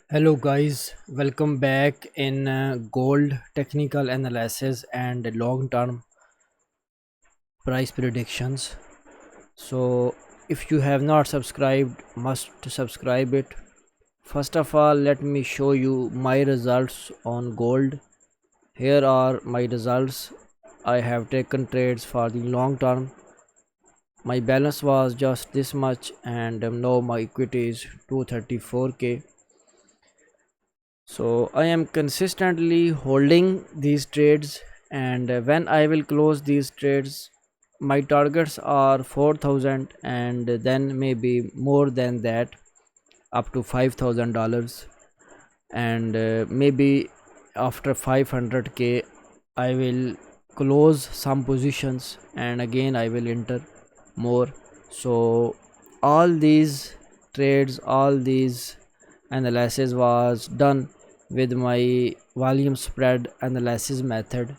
Hello guys, welcome back in gold technical analysis and long-term price predictions. So if you have not subscribed, must subscribe it. First of all, let me show you my results on gold. Here are my results. I have taken trades for the long term. My balance was just this much and now my equity is 234k. So I am consistently holding these trades, and when I will close these trades, my targets are 4000 and then maybe more than that, up to $5000, and maybe after 500k I will close some positions and again I will enter more. So all these trades, all these analysis was done with my volume spread analysis method.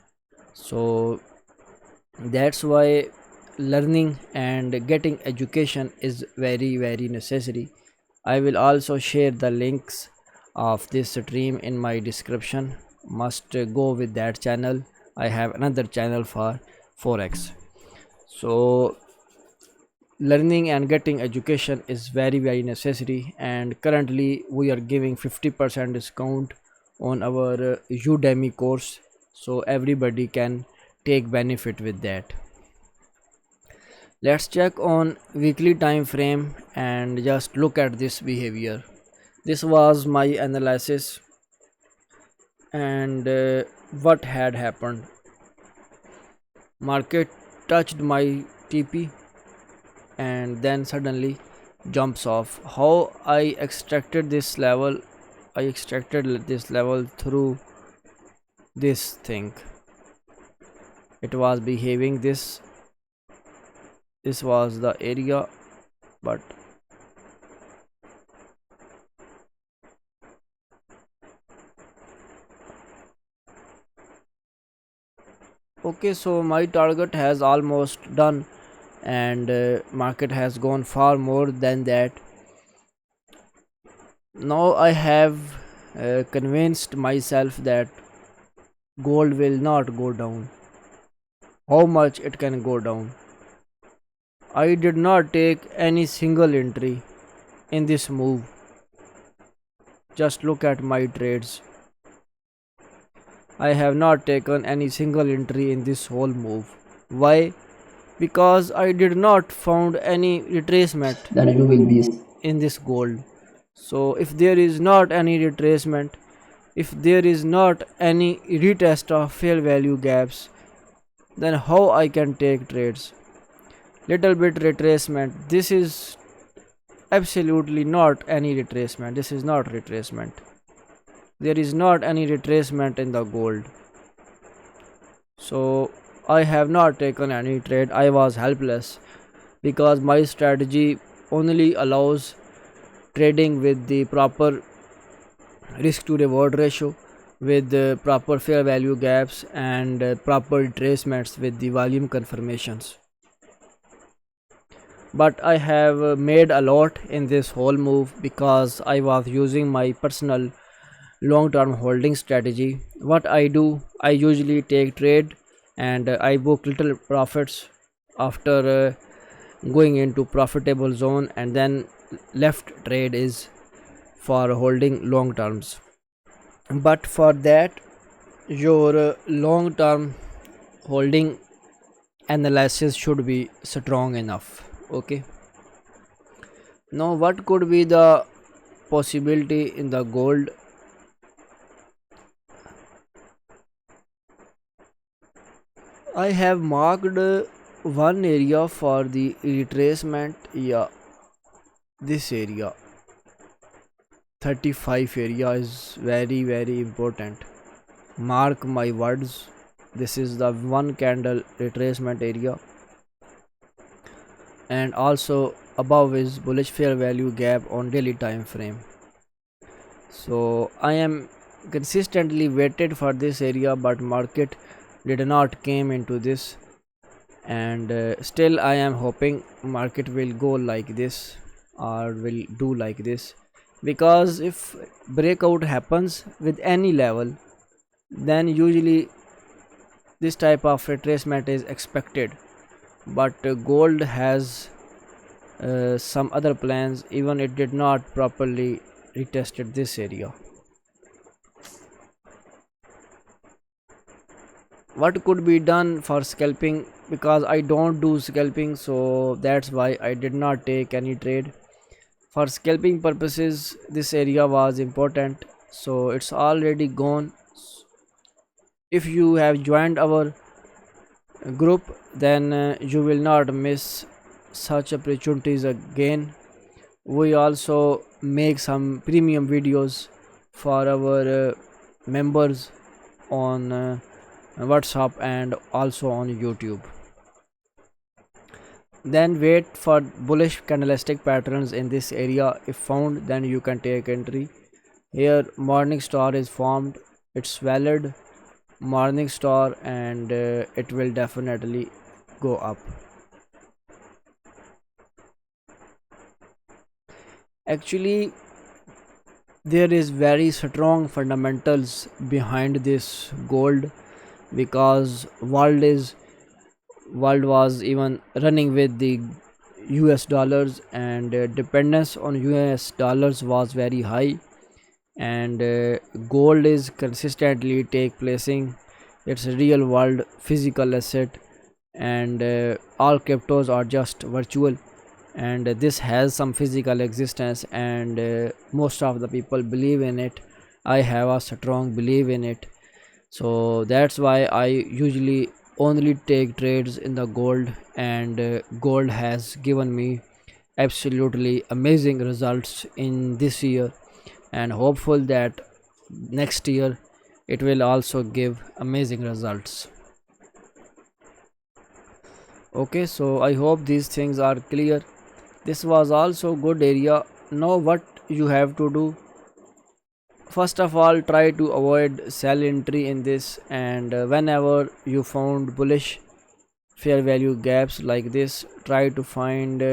So that's why learning and getting education is very necessary. I will also share the links of this stream in my description. Must go with that channel. I have another channel for forex. So learning and getting education is very necessary, and currently we are giving 50% discount on our Udemy course, so everybody can take benefit with that. Let's check on weekly time frame and just look at this behavior. This was my analysis, and what had happened. Market touched my TP and then suddenly jumps off. How I extracted this level? I extracted this level through this thing. It was behaving this was the area, but okay, so my target has almost done, and market has gone far more than that. Now I have convinced myself that gold will not go down. How much it can go down? I did not take any single entry in this move. Just look at my trades. I have not taken any single entry in this whole move. Why? Because I did not found any retracement That you will be in this gold. So if there is not any retracement, if there is not any retest of fair value gaps, then how I can take trades? Little bit retracement. This is absolutely not any retracement. This is not retracement. There is not any retracement in the gold. So I have not taken any trade. I was helpless because my strategy only allows trading with the proper risk to reward ratio, with the proper fair value gaps, and proper retracements with the volume confirmations. But I have made a lot in this whole move because I was using my personal long term holding strategy. What I do, I usually take trade and I book little profits after going into profitable zone, and then left trade is for holding long terms. But for that, your long term holding analysis should be strong enough. Okay, now what could be the possibility in the gold? I have marked one area for the retracement. Yeah, this area 35 area is very important. Mark my words, this is the one candle retracement area, and also above is bullish fair value gap on daily time frame. So I am consistently waited for this area, but market did not came into this, and still I am hoping market will go like this or will do like this. because if breakout happens with any level, then usually this type of retracement is expected. But gold has some other plans, even it did not properly retested this area. What could be done for scalping? Because I don't do scalping, so that's why I did not take any trade. For scalping purposes, this area was important, so it's already gone. If you have joined our group, then you will not miss such opportunities again. We also make some premium videos for our members on WhatsApp and also on YouTube. Then wait for bullish candlestick patterns in this area. If found, then you can take entry. Here morning star is formed, it's valid morning star, and it will definitely go up. Actually, there is very strong fundamentals behind this gold, because world was even running with the US dollars, and dependence on US dollars was very high, and gold is consistently take placing its real world physical asset, and all cryptos are just virtual, and this has some physical existence, and most of the people believe in it. I have a strong belief in it, so that's why I usually only take trades in the gold, and gold has given me absolutely amazing results in this year, and hopeful that next year it will also give amazing results. Okay, so I hope these things are clear. This was also good area. Now what you have to do, first of all, try to avoid sell entry in this, and whenever you found bullish fair value gaps like this, try to find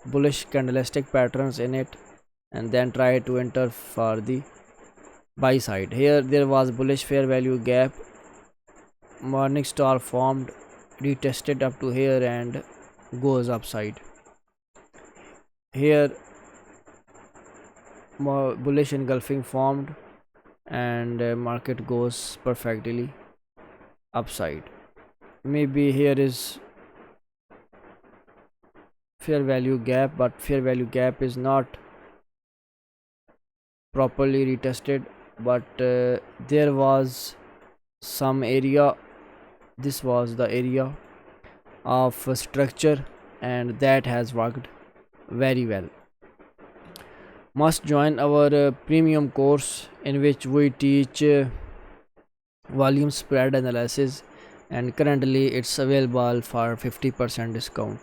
bullish candlestick patterns in it, and then try to enter for the buy side. Here there was bullish fair value gap, morning star formed, retested up to here and goes upside. Here more bullish engulfing formed, and market goes perfectly upside. Maybe here is fair value gap, but fair value gap is not properly retested, but there was some area, this was the area of structure, and that has worked very well. Must join our premium course in which we teach volume spread analysis, and currently it's available for 50% discount.